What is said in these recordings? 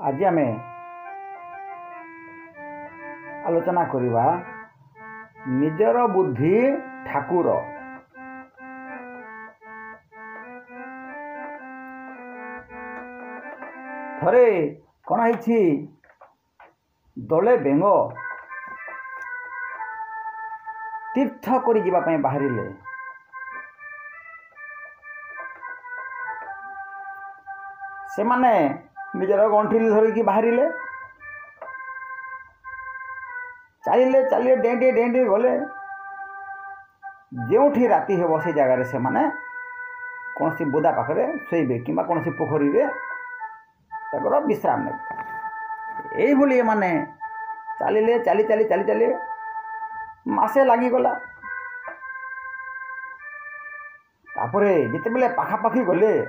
आज आम आलोचना करिबा निजर बुद्धि ठाकुर। थरे कौन है दले बेंग तीर्थ करी जीवा पई बाहरिले। से माने निजर गंठिल धरिकी बाहरिले, चलिले चलिले डेंडी डेंडी गले जोठी राति हेब से जगार से माने कौन सी बुदा पाखरे शोबे कि कौन सी पोखरी रे तकर विश्राम ने ये माने चलिले चली चली चली चली मासे लगिगला। तापरे जिते बेले पाखापाखि गले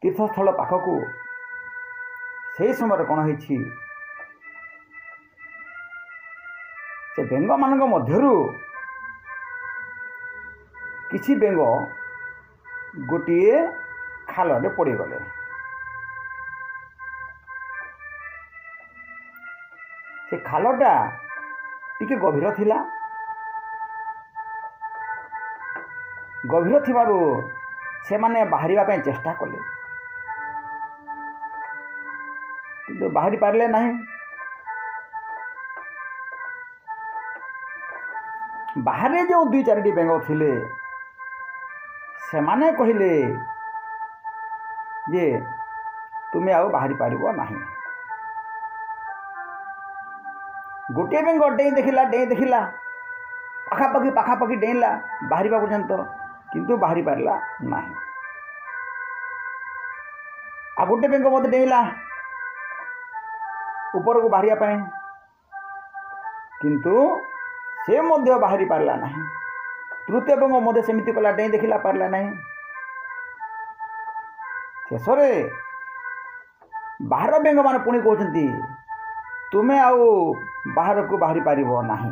तीर्थस्थल पाखक से समय कौन है से बेंग मान मध्यरु किछि बेंग गोटे खाल में पड़गले। से खालटा टिके गभीर थिला, गभीर थिबारु से माने बाहरिबा पई चेष्टा कले किंतु बाहरी पारले नहीं। बाहरे जो दुई चारिटी बेंग थिले से माने कहिले जे तुम्हें आउ बाहरी पारिबो नहीं। गोटे बेंग डेई देखिला पाखापाखि डेइला बाहरिबा पर्यंत किंतु बाहरी पारला नहीं। आ गोटे बेंग मत डेइला ऊपर को बाहरिया पाए किंतु से मध्य बाहरी पारला नहीं। तृतीय बेंग मध्य सेमिति कला डेई देखिला पारला नहीं। शेषरे बाहर बेंग मान पुणी कहते तुम्हें आउ बाहर को बाहरी पारिबो नहीं,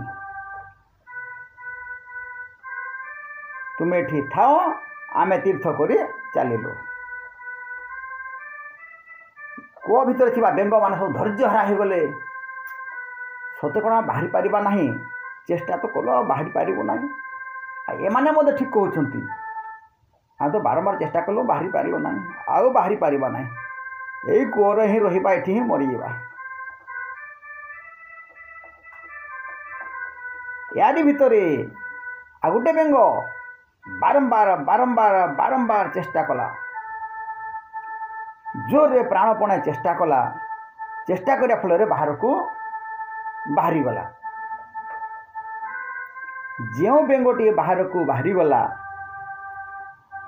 तुम्हें एठी थाओ आमे तीर्थ करी चलिलु। कुआ भितर थिबा बेंग मान सब धैर्य हरा हो गले। सत कौन बाहरी पारिबा नहीं, चेष्टा तो कल बाहरी पारिबो नहीं। एमाने मते ठीक कहउछंती आ तो बारंबार चेष्टा कलो बाहरी पारिलो नहीं, आउ बाहरी पारिबा नहीं, एई कुआर ही रहिबा एठी ही मरी जाबा। यारी भितरे आ गोटे बेंग बारंबार बारंबार बारंबार चेष्टा कला, जोरे प्राणपणे चेष्टा कला। चेष्टा करिया फल बाहर को बाहरी गला। जो बेंगटी बाहर को बाहरी गला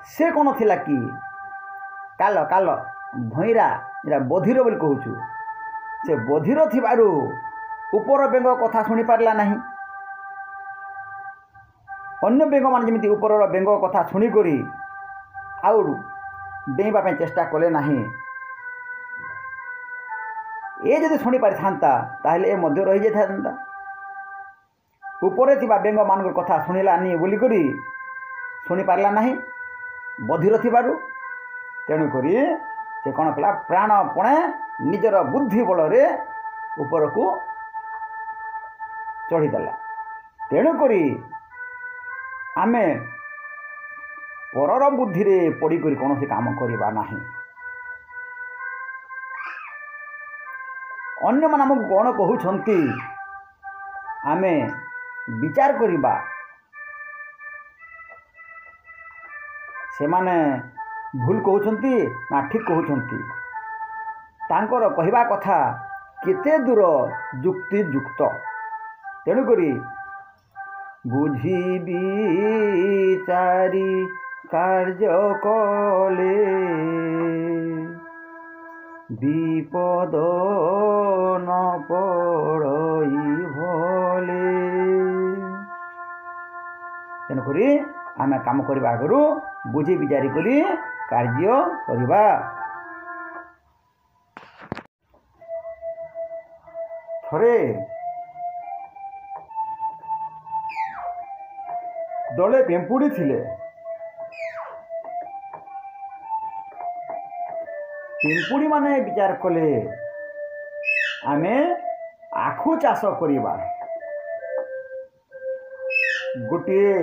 से कौन थिला कि काल काल भईरा बधिर बोली कहूछु। से बधिर थिबारु ऊपर बेंग कथा शुणी पारला नहीं। अन्य बेंग मान जमिति ऊपर बेंग कथा शुणी करी आउ डेइबा पे चेष्टा कले नहीं। ये जदि शुणी पारि थांता ताहले ए मध्य रही जाता। ऊपर थिबा बेंग मान कथा शुणिलानी बोली करी शुणी पारला नहीं बधिर थिबारु। तेणु करी से कौन कला प्राणपणे निजर बुद्धि बल रे ऊपर को चढ़ीदेला। तेणु करी आमे परर बुद्धि रे पड़ी करी कौन से काम करिबा नहीं। अन्य मन हमको कौन कहउछंती आमे विचार करिबा। से माने भूल कहउछंती ना ठीक कहउछंती, तांकर कहिबा कथा केते दूर युक्ति युक्त। तेणु करी बुझी विचारी कार्य कले विपद न पड़ई भले। तेणुकरी आमे काम करबा आगरू बुझी विचारी करी कार्य करबा। थरे दले पेंपुड़ी थिले ପିମ୍ପୁଡ଼ି ମାନେ ବିଚାର କଲେ ଆମେ ଆଖୁ ଚାଷ କରିବା। ଗୋଟିଏ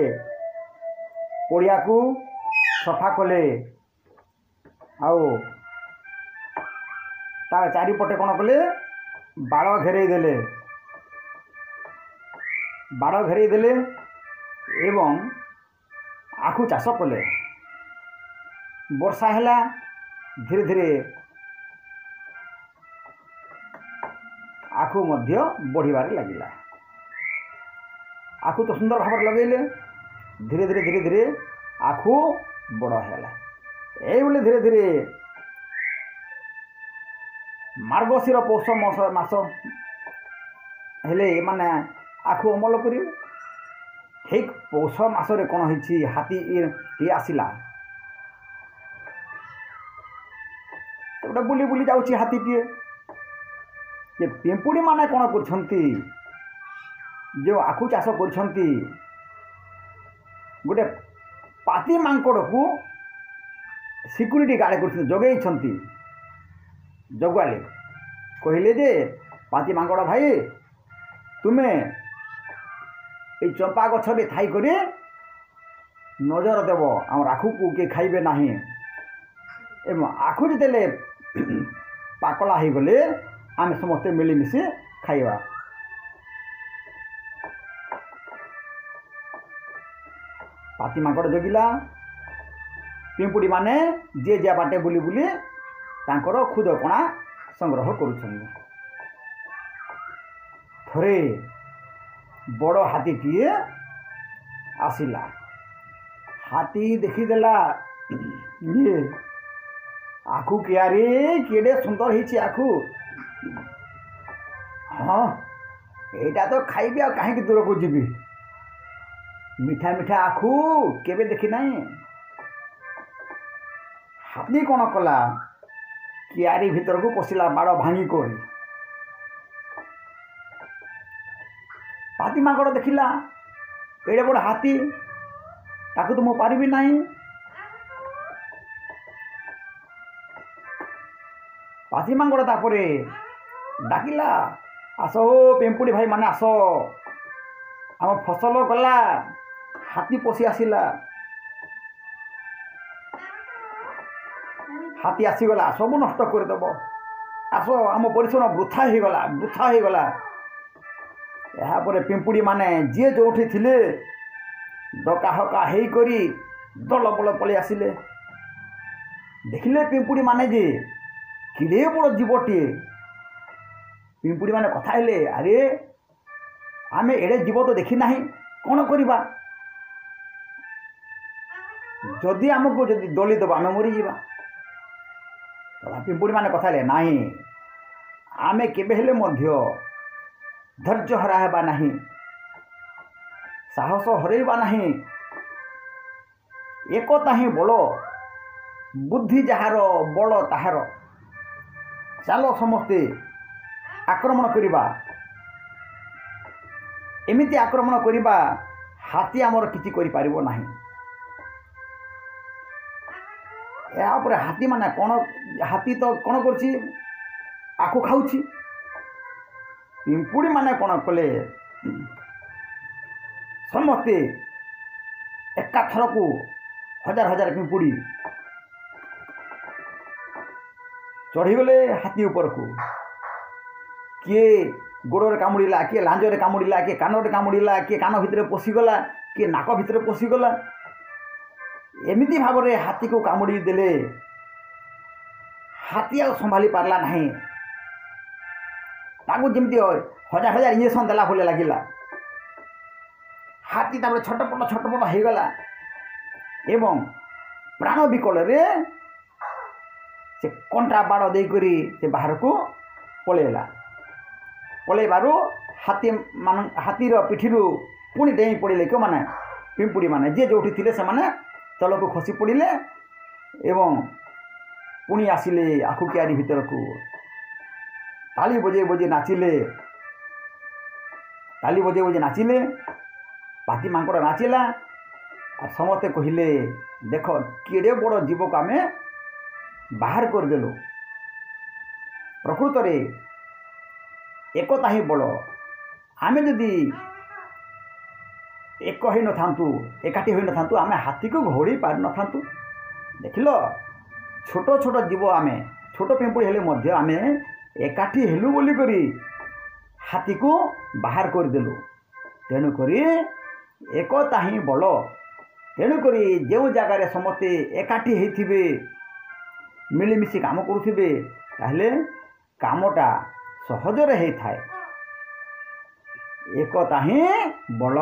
ପଡ଼ିଆକୁ ସଫା କଲେ ଆଉ ତା ଚାରିପଟେ କ'ଣ କଲେ ବାଡ଼ ଘେରେଇ ଦେଲେ ଏବଂ ଆଖୁ ଚାଷ କଲେ। ବର୍ଷା ହେଲା, ଧୀରେ ଧୀରେ ଆଖୁ ମଧ୍ୟ ବଢ଼ିବାରେ ଲାଗିଲା। ଆଖୁ ତ ସୁନ୍ଦର ଭାବରେ ଲଗେଇଲେ, ଧୀରେ ଧୀରେ ଆଖୁ ବଡ଼ ହେଲା। এইଭଳି ଧୀରେ ଧୀରେ ମାର୍ଗଶିର ପୌଷ ମାସ ହେଲେ ଏମାନେ ଆଖୁ ଅମଳ କରିବେ। ଠିକ୍ ପୌଷ ମାସରେ କ'ଣ ହେଇଛି, ହାତୀଟିଏ ଆସିଲା। ଗୋଟେ ବୁଲି ବୁଲି ଯାଉଛି ହାତୀଟିଏ। ଯେ ପିମ୍ପୁଡ଼ି ମାନେ କ'ଣ କରୁଛନ୍ତି, ଯେଉଁ ଆଖୁ ଚାଷ କରୁଛନ୍ତି, ଗୋଟେ ପାତି ମାଙ୍କଡ଼କୁ ସିକ୍ୟୁରିଟି ଗାର୍ଡ଼ କରୁଛନ୍ତି, ଜଗେଇଛନ୍ତି। ଜଗୁଆଳି କହିଲେ ଯେ ପାତି ମାଙ୍କଡ଼ ଭାଇ, ତୁମେ এই ଚମ୍ପା ଗଛରେ ଥାଇକରି ନଜର ଦେବ, ଆମର ଆଖୁକୁ କିଏ ଖାଇବେ ନାହିଁ। ଏବଂ ଆଖୁ ଯେତେବେଳେ ପାକଳା ହେଇଗଲେ ଆମେ ସମସ୍ତେ ମିଳିମିଶି ଖାଇବା। ପାତି ମାଙ୍କଡ଼ ଜଗିଲା। ପିମ୍ପୁଡ଼ି ମାନେ ଯିଏ ଯିଏ ବାଟେ ବୁଲି ବୁଲି ତାଙ୍କର ଖୁଦକଣା ସଂଗ୍ରହ କରୁଛନ୍ତି। ଥରେ ବଡ଼ ହାତୀଟିଏ ଆସିଲା। ହାତୀ ଦେଖିଦେଲା, ଇଏ ଆଖୁ କିଆରି କେଡ଼େ ସୁନ୍ଦର ହେଇଛି ଆଖୁ। ହଁ, ଏଇଟା ତ ଖାଇବି, ଆଉ କାହିଁକି ଦୂରକୁ ଯିବି। ମିଠା ମିଠା ଆଖୁ କେବେ ଦେଖି ନାହିଁ। ହାତୀ କ'ଣ କଲା, କିଆରି ଭିତରକୁ ପଶିଲା ବାଡ଼ ଭାଙ୍ଗି କରି। ପାତି ମାଙ୍କଡ଼ ଦେଖିଲା, ଏଡ଼େ ବଡ଼ ହାତୀ, ତାକୁ ତ ମୁଁ ପାରିବି ନାହିଁ। ପାତି ମାଙ୍କଡ଼ ତାପରେ ଡାକିଲା, ଆସ ଓ ପିମ୍ପୁଡ଼ି ଭାଇମାନେ ଆସ, ଆମ ଫସଲ ଗଲା, ହାତୀ ପଶି ଆସିଲା। ହାତୀ ଆସିଗଲା, ସବୁ ନଷ୍ଟ କରିଦେବ। ଆସ, ଆମ ପରିଶ୍ରମ ବୃଥା ହେଇଗଲା। ଏହାପରେ ପିମ୍ପୁଡ଼ି ମାନେ ଯିଏ ଯେଉଁଠି ଥିଲେ ଡକା ହକା ହେଇକରି ଦଳ ବଳ ପଳେଇ ଆସିଲେ। ଦେଖିଲେ ପିମ୍ପୁଡ଼ି ମାନେ ଯେ କେଡ଼େ ବଡ଼ ଜୀବଟିଏ। ପିମ୍ପୁଡ଼ି ମାନେ କଥା ହେଲେ, ଆରେ ଆମେ ଏଡ଼େ ଜୀବ ତ ଦେଖି ନାହିଁ, କ'ଣ କରିବା? ଯଦି ଆମକୁ ଦଳି ଦେବ ଆମେ ମରିଯିବା। ପିମ୍ପୁଡ଼ି ମାନେ କଥା ହେଲେ, ନାହିଁ, ଆମେ କେବେ ହେଲେ ମଧ୍ୟ ଧୈର୍ଯ୍ୟ ହରା ହେବା ନାହିଁ, ସାହସ ହରାଇବା ନାହିଁ। ଏକତା ହିଁ ବଳ, ବୁଦ୍ଧି ଯାହାର ବଳ ତାହାର। ଚାଲ ସମସ୍ତେ ଆକ୍ରମଣ କରିବା। ଏମିତି ଆକ୍ରମଣ କରିବା, ହାତୀ ଆମର କିଛି କରିପାରିବ ନାହିଁ। ଏହାପରେ ହାତୀ ତ କ'ଣ କରୁଛି, ଆଖୁ ଖାଉଛି। ପିମ୍ପୁଡ଼ି ମାନେ କ'ଣ କଲେ, ସମସ୍ତେ ଏକାଥରକୁ ହଜାର ହଜାର ପିମ୍ପୁଡ଼ି ଚଢ଼ିଗଲେ ହାତୀ ଉପରକୁ। କିଏ ଗୋଡ଼ରେ କାମୁଡ଼ିଲା, କିଏ ଲାଞ୍ଜରେ କାମୁଡ଼ିଲା, କିଏ କାନରେ କାମୁଡ଼ିଲା, କିଏ କାନ ଭିତରେ ପଶିଗଲା, କିଏ ନାକ ଭିତରେ ପଶିଗଲା। ଏମିତି ଭାବରେ ହାତୀକୁ କାମୁଡ଼ି ଦେଲେ, ହାତୀ ଆଉ ସମ୍ଭାଳି ପାରିଲା ନାହିଁ। ତାକୁ ଯେମିତି ହଜାର ହଜାର ଇଞ୍ଜେକ୍ସନ୍ ଦେଲା ଭଳି ଲାଗିଲା। ହାତୀ ତାପରେ ଛଟପଟ ହେଇଗଲା ଏବଂ ପ୍ରାଣ ବିକଳରେ ସେ କଣ୍ଟା ବାଡ଼ ଦେଇକରି ସେ ବାହାରକୁ ପଳେଇବାରୁ ହାତୀର ପିଠିରୁ ପୁଣି ଡେଇଁ ପଡ଼ିଲେ କେଉଁମାନେ, ପିମ୍ପୁଡ଼ି ମାନେ। ଯିଏ ଯେଉଁଠି ଥିଲେ ସେମାନେ ତଳକୁ ଖସି ପଡ଼ିଲେ ଏବଂ ପୁଣି ଆସିଲେ ଆଖୁ କିଆରି ଭିତରକୁ। ତାଳି ବଜେଇ ବଜେଇ ନାଚିଲେ। ପାତି ମାଙ୍କଡ଼ ନାଚିଲା। ଆଉ ସମସ୍ତେ କହିଲେ, ଦେଖ କେଡ଼େ ବଡ଼ ଜୀବକୁ ଆମେ ବାହାର କରିଦେଲୁ। ପ୍ରକୃତରେ ଏକତା ହିଁ ବଳ। ଆମେ ଯଦି ଏକ ହୋଇନଥାନ୍ତୁ, ଏକାଠି ହୋଇନଥାନ୍ତୁ, ଆମେ ହାତୀକୁ ଘୋଡ଼େଇ ପାରିନଥାନ୍ତୁ। ଦେଖିଲ, ଛୋଟ ଛୋଟ ଜୀବ, ଆମେ ଛୋଟ ପିମ୍ପୁଡ଼ି ହେଲେ ମଧ୍ୟ ଆମେ ଏକାଠି ହେଲୁ ବୋଲିକରି ହାତୀକୁ ବାହାର କରିଦେଲୁ। ତେଣୁକରି ଏକତା ହିଁ ବଳ। ତେଣୁକରି ଯେଉଁ ଜାଗାରେ ସମସ୍ତେ ଏକାଠି ହୋଇଥିବେ, ମିଳିମିଶି କାମ କରୁଥିବେ, ତାହେଲେ କାମଟା ସହଜରେ ହୋଇଥାଏ। ଏକତା ହିଁ ବଳ।